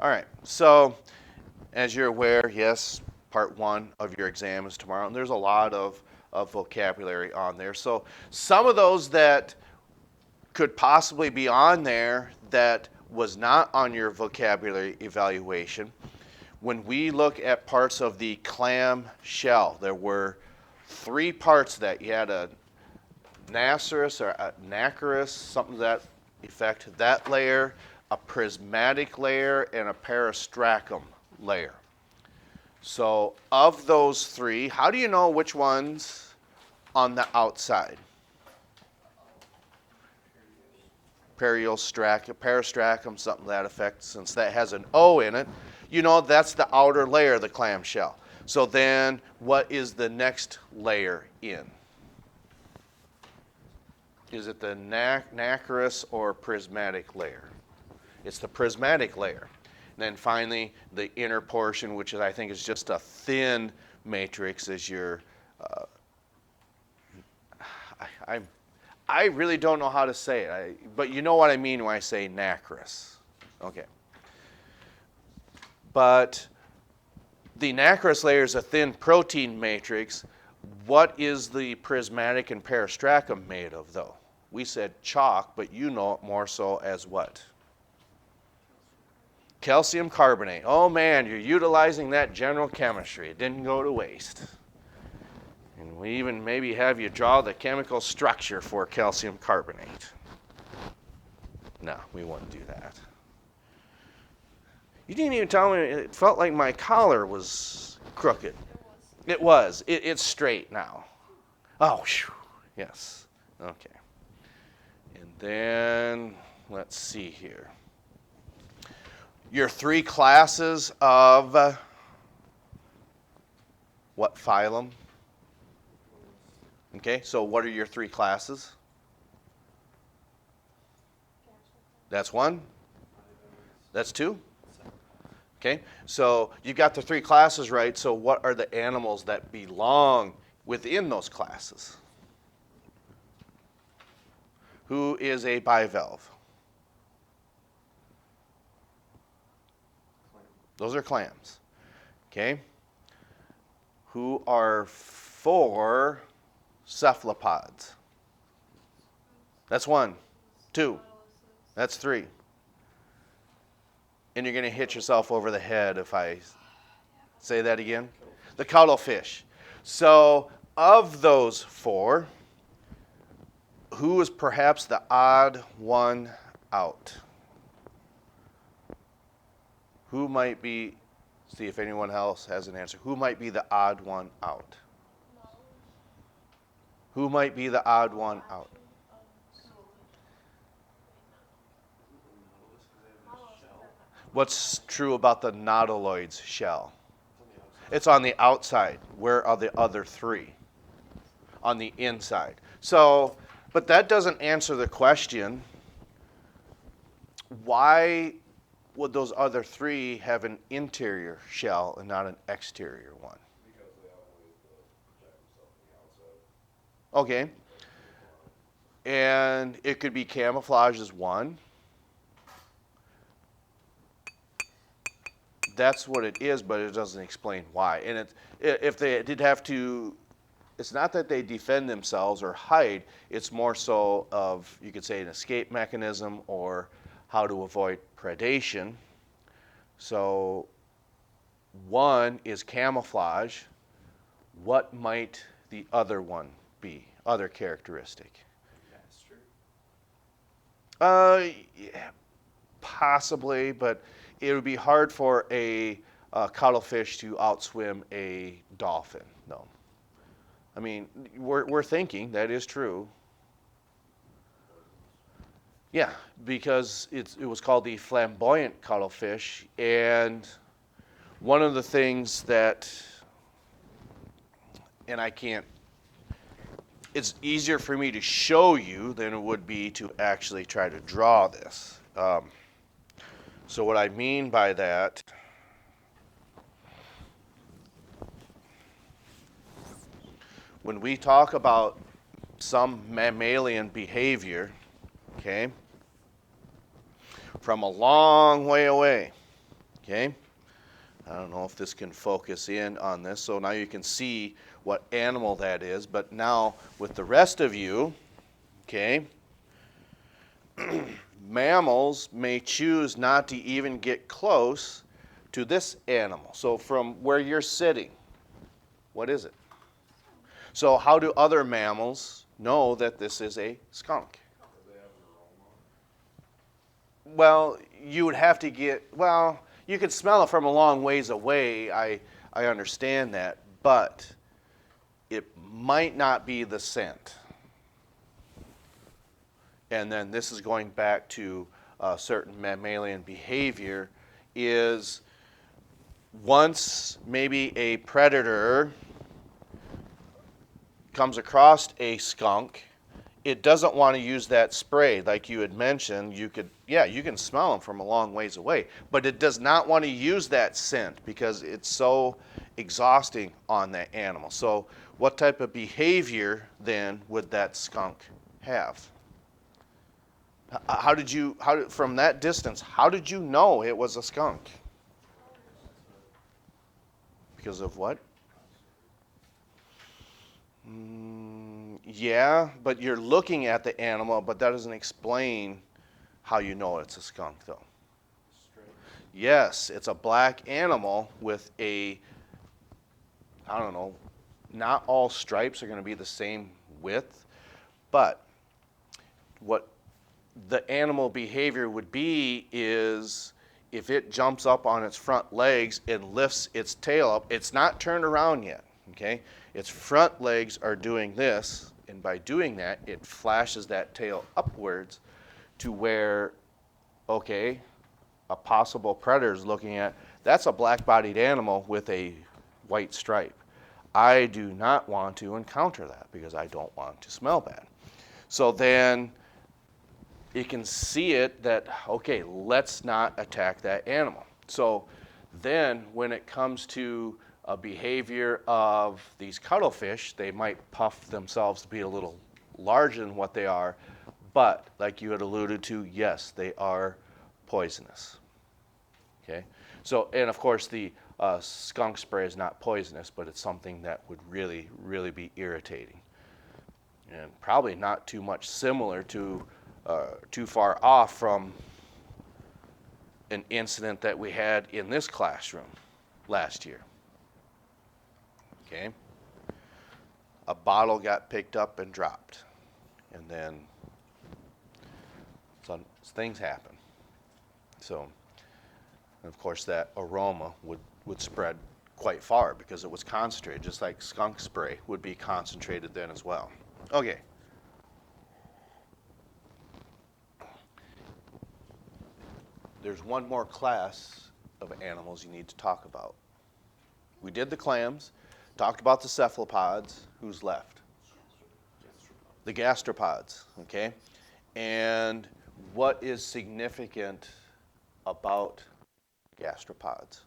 All right, so as you're aware, yes, part one of your exam is tomorrow, and there's a lot of vocabulary on there. So some of those that could possibly be on there that was not on your vocabulary evaluation, when we look at parts of the clam shell, there were three parts that you had a Nacerus or a Nacarus, something to that effect, that layer, a prismatic layer, and a peristracum layer. So of those three, how do you know which one's on the outside? Peristracum, something to that effect, since that has an O in it, you know that's the outer layer of the clamshell. So then what is the next layer in? Is it the nacreous or prismatic layer? It's the prismatic layer. And then finally, the inner portion, which is, I think is just a thin matrix, is your, I really don't know how to say it, but you know what I mean when I say nacreous. Okay. But the nacreous layer is a thin protein matrix. What is the prismatic and peristracum made of, though? We said chalk, but you know it more so as what? Calcium carbonate. Oh man, you're utilizing that general chemistry. It didn't go to waste. And we even maybe have you draw the chemical structure for calcium carbonate. No, we wouldn't do that. You didn't even tell me, it felt like my collar was crooked. It was. It's straight now. Oh, whew. Yes. Okay. And then, let's see here. Your three classes of what phylum? Okay, so what are your three classes? That's one? That's two? Okay, so you got the three classes right, so what are the animals that belong within those classes? Who is a bivalve? Those are clams. Okay, who are four cephalopods? That's one. Two. That's three. And you're going to hit yourself over the head if I say that again. The cuttlefish. So of those four, who is perhaps the odd one out? Who might be, see if anyone else has an answer, who might be the odd one out? Who might be the odd one out? What's true about the nautiloid's shell? It's on the outside. Where are the other three? On the inside. So, but that doesn't answer the question, why would those other three have an interior shell and not an exterior one? Because they always protect themselves from the outside. Okay. And it could be camouflage as one. That's what it is, but it doesn't explain why. And if they did have to, it's not that they defend themselves or hide, it's more so of, you could say, an escape mechanism or how to avoid predation. So one is camouflage. What might the other one be, other characteristic? Yeah, possibly, but it would be hard for a cuttlefish to outswim a dolphin. No, I mean we're thinking that is true. Yeah, because it was called the flamboyant cuttlefish, and one of the things that, and I can't, it's easier for me to show you than it would be to actually try to draw this. So what I mean by that, when we talk about some mammalian behavior, okay, from a long way away, Okay? I don't know if this can focus in on this. So now you can see what animal that is. But now with the rest of you, okay, mammals may choose not to even get close to this animal. So from where you're sitting, what is it? So how do other mammals know that this is a skunk? Well, you would have to you could smell it from a long ways away. I understand that, but it might not be the scent. And then this is going back to certain mammalian behavior is once maybe a predator comes across a skunk, it doesn't want to use that spray like you had mentioned. You can smell them from a long ways away, but it does not want to use that scent because it's so exhausting on that animal. So what type of behavior then would that skunk have? From that distance, how did you know it was a skunk? Because of what? Yeah, but you're looking at the animal, but that doesn't explain how you know it's a skunk, though. Yes, it's a black animal with I don't know, not all stripes are going to be the same width, but what the animal behavior would be is if it jumps up on its front legs and lifts its tail up, it's not turned around yet, okay? Its front legs are doing this, and by doing that, it flashes that tail upwards to where, okay, a possible predator is looking at, that's a black-bodied animal with a white stripe. I do not want to encounter that because I don't want to smell bad. So then it can see it that, okay, let's not attack that animal. So then when it comes to a behavior of these cuttlefish, they might puff themselves to be a little larger than what they are, but like you had alluded to, yes, they are poisonous. Okay, so and of course the skunk spray is not poisonous, but it's something that would really, really be irritating, and probably not too much similar to too far off from an incident that we had in this classroom last year. Okay, a bottle got picked up and dropped, and then some things happen. So, and of course, that aroma would spread quite far because it was concentrated, just like skunk spray would be concentrated then as well. Okay. There's one more class of animals you need to talk about. We did the clams, talked about the cephalopods. Who's left? The gastropods, okay? And what is significant about gastropods?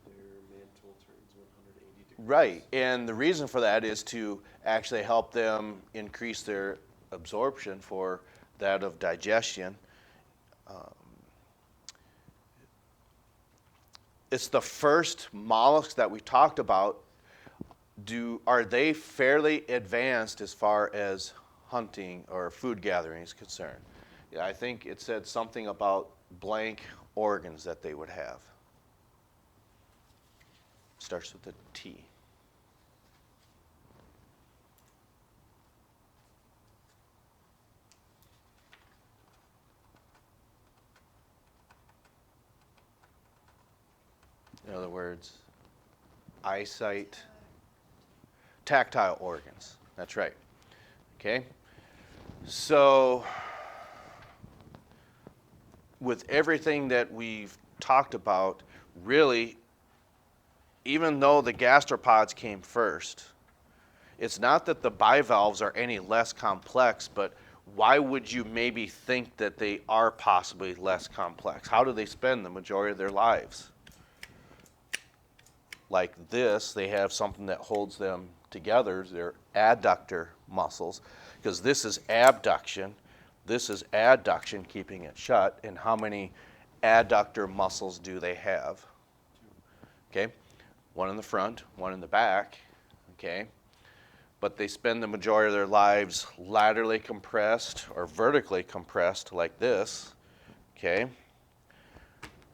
Their mantle turns 180 degrees. Right, and the reason for that is to actually help them increase their absorption for that of digestion. It's the first mollusks that we talked about. Are they fairly advanced as far as hunting or food gathering is concerned? Yeah, I think it said something about blank organs that they would have. Starts with a T. In other words, eyesight, tactile organs. That's right. Okay? So, with everything that we've talked about, really, even though the gastropods came first, it's not that the bivalves are any less complex, but why would you maybe think that they are possibly less complex? How do they spend the majority of their lives? Like this, they have something that holds them together, their adductor muscles, because this is abduction, this is adduction, keeping it shut, and how many adductor muscles do they have? Okay, one in the front, one in the back, okay? But they spend the majority of their lives laterally compressed or vertically compressed like this, okay?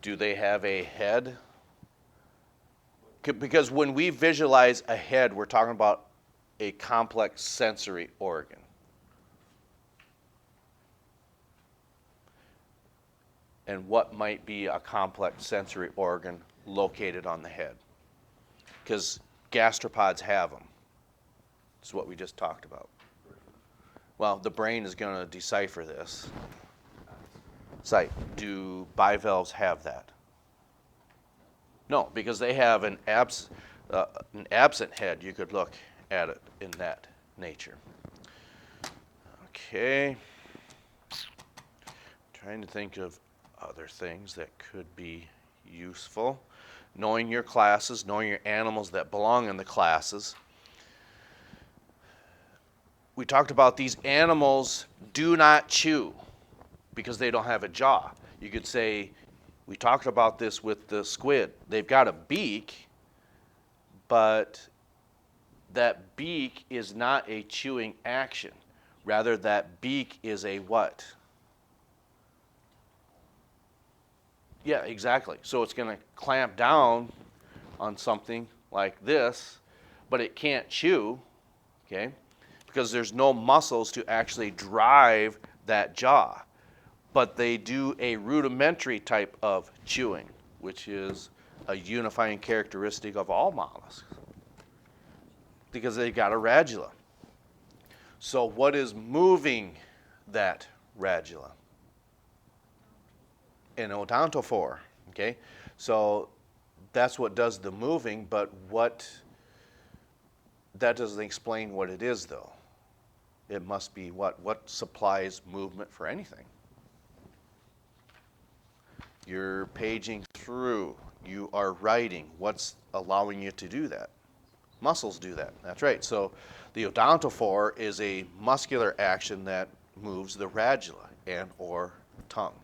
Do they have a head? Because when we visualize a head, we're talking about a complex sensory organ. And what might be a complex sensory organ located on the head? Because gastropods have them. This is what we just talked about. Well, the brain is going to decipher this. Sight. Do bivalves have that? No, because they have an absent head. You could look at it in that nature. Okay. Trying to think of other things that could be useful. Knowing your classes, knowing your animals that belong in the classes. We talked about these animals do not chew because they don't have a jaw. You could say, we talked about this with the squid. They've got a beak, but that beak is not a chewing action. Rather, that beak is a what? Yeah, exactly. So it's going to clamp down on something like this, but it can't chew, okay? Because there's no muscles to actually drive that jaw. But they do a rudimentary type of chewing, which is a unifying characteristic of all mollusks, because they've got a radula. So what is moving that radula? An odontophore, okay? So that's what does the moving, but that doesn't explain what it is, though. It must be what supplies movement for anything. You're paging through, you are writing. What's allowing you to do that? Muscles do that, that's right. So the odontophore is a muscular action that moves the radula and or tongue.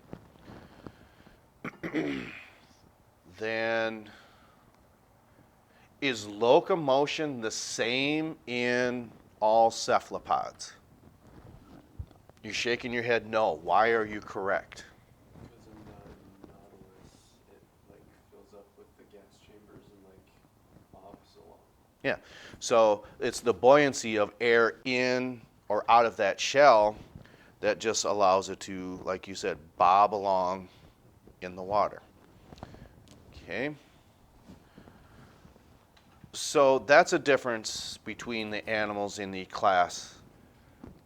Then, is locomotion the same in all cephalopods? You're shaking your head no. Why are you correct? Because in the nautilus, it like fills up with the gas chambers and like bobs along. Yeah. So it's the buoyancy of air in or out of that shell that just allows it to, like you said, bob along in the water. Okay. So that's a difference between the animals in the class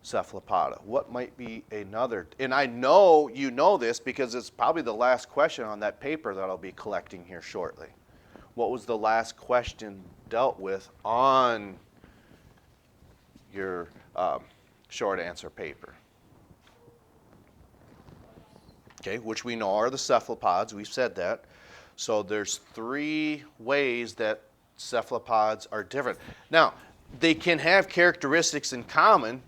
Cephalopoda. What might be another? And I know you know this because it's probably the last question on that paper that I'll be collecting here shortly. What was the last question dealt with on your short answer paper? Okay, which we know are the cephalopods. We've said that. So there's 3 ways that cephalopods are different. Now, they can have characteristics in common.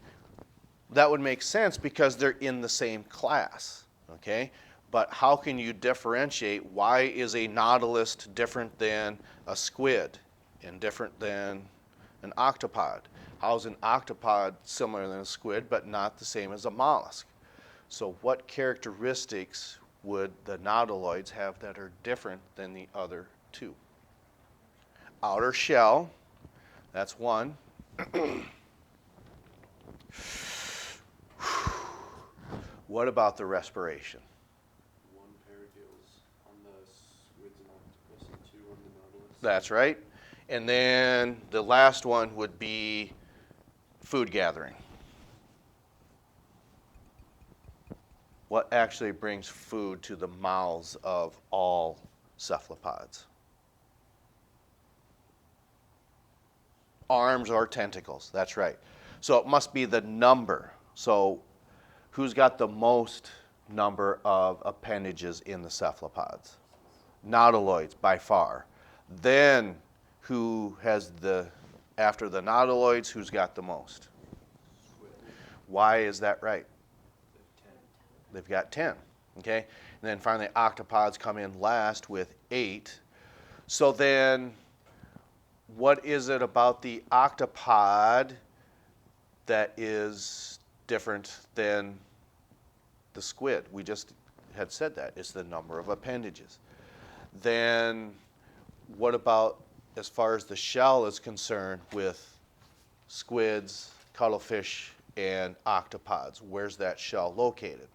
That would make sense because they're in the same class, okay? But how can you differentiate? Why is a nautilus different than a squid and different than an octopod? How is an octopod similar than a squid but not the same as a mollusk? So what characteristics would the nautiloids have that are different than the other 2? Outer shell, that's one. What about the respiration? 1 pair of gills on the squids and octopus and 2 on the nautilus. That's right. And then the last one would be food gathering. What actually brings food to the mouths of all cephalopods? Arms or tentacles, that's right. So it must be the number. So who's got the most number of appendages in the cephalopods? Nautiloids, by far. Then who has after the nautiloids, who's got the most? Squid. Why is that right? They have 10. They've got 10, okay? And then finally, octopods come in last with 8. So then, what is it about the octopod that is different than the squid? We just had said that. It's the number of appendages. Then, what about as far as the shell is concerned with squids, cuttlefish, and octopods? Where's that shell located?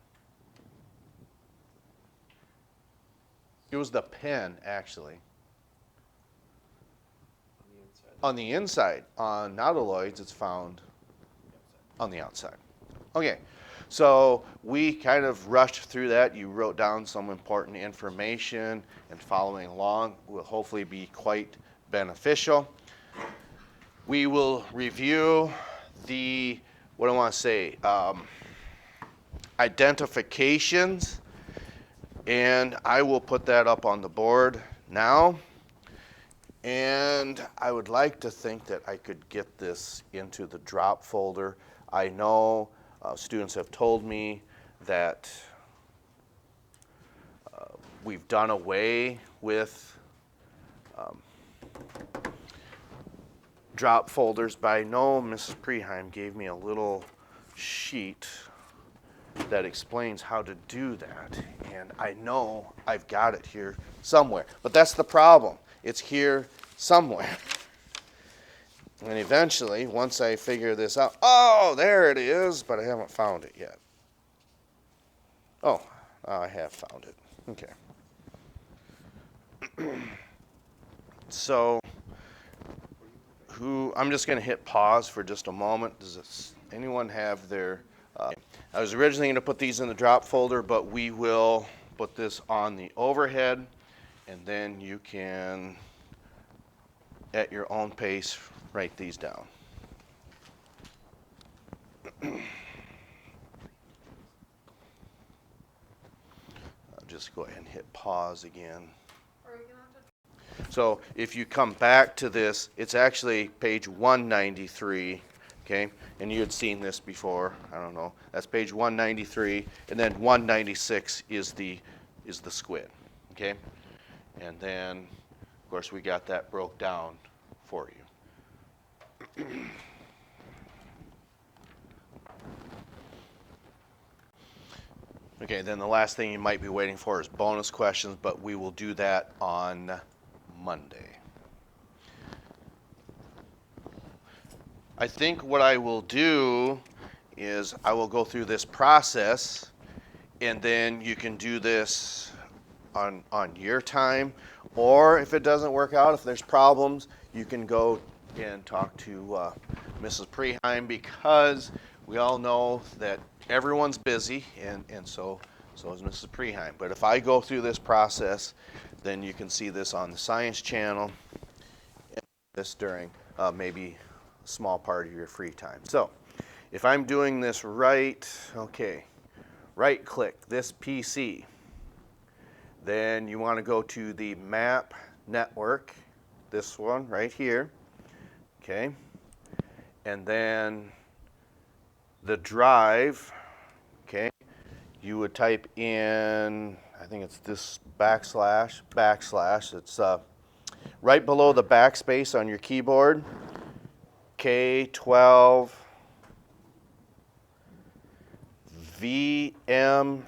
It was the pen, actually. On the inside. On the inside. On nautiloids, it's found on the outside. Okay, so we kind of rushed through that. You wrote down some important information, and following along will hopefully be quite beneficial. We will review the, what do I want to say, identifications, and I will put that up on the board now. And I would like to think that I could get this into the drop folder. I know students have told me that we've done away with drop folders, but I know Mrs. Preheim gave me a little sheet that explains how to do that. And I know I've got it here somewhere. But that's the problem. It's here somewhere. And eventually, once I figure this out, oh, there it is, but I haven't found it yet. Oh, I have found it. Okay. So, I'm just going to hit pause for just a moment. Does anyone have their, I was originally going to put these in the drop folder, but we will put this on the overhead, and then you can, at your own pace, write these down. I'll just go ahead and hit pause again. So if you come back to this, it's actually page 193, okay? And you had seen this before, I don't know. That's page 193, and then 196 is the squid, okay? And then, of course, we got that broke down for you. Okay, then the last thing you might be waiting for is bonus questions, but we will do that on Monday. I think what I will do is I will go through this process, and then you can do this on your time, or if it doesn't work out, if there's problems, you can go and talk to Mrs. Preheim, because we all know that everyone's busy, and so is Mrs. Preheim. But if I go through this process, then you can see this on the Science Channel, and this during maybe a small part of your free time. So if I'm doing this right, okay, right click this PC. Then you want to go to the map network, this one right here, okay? And then the drive, okay? You would type in, I think it's this backslash. It's right below the backspace on your keyboard, K12 VMFS,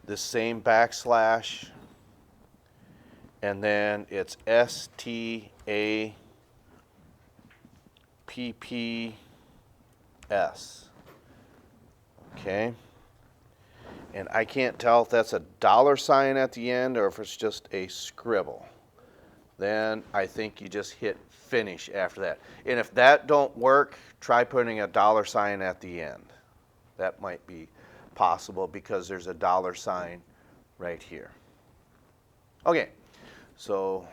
the same backslash, and then it's STAPPS. Okay. And I can't tell if that's a $sign at the end or if it's just a scribble. Then I think you just hit finish after that. And if that don't work, try putting a $sign at the end. That might be possible because there's a $sign right here. Okay, so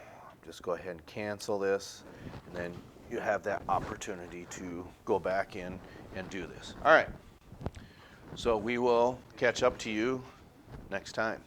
just go ahead and cancel this, and then you have that opportunity to go back in and do this. All right, so we will catch up to you next time.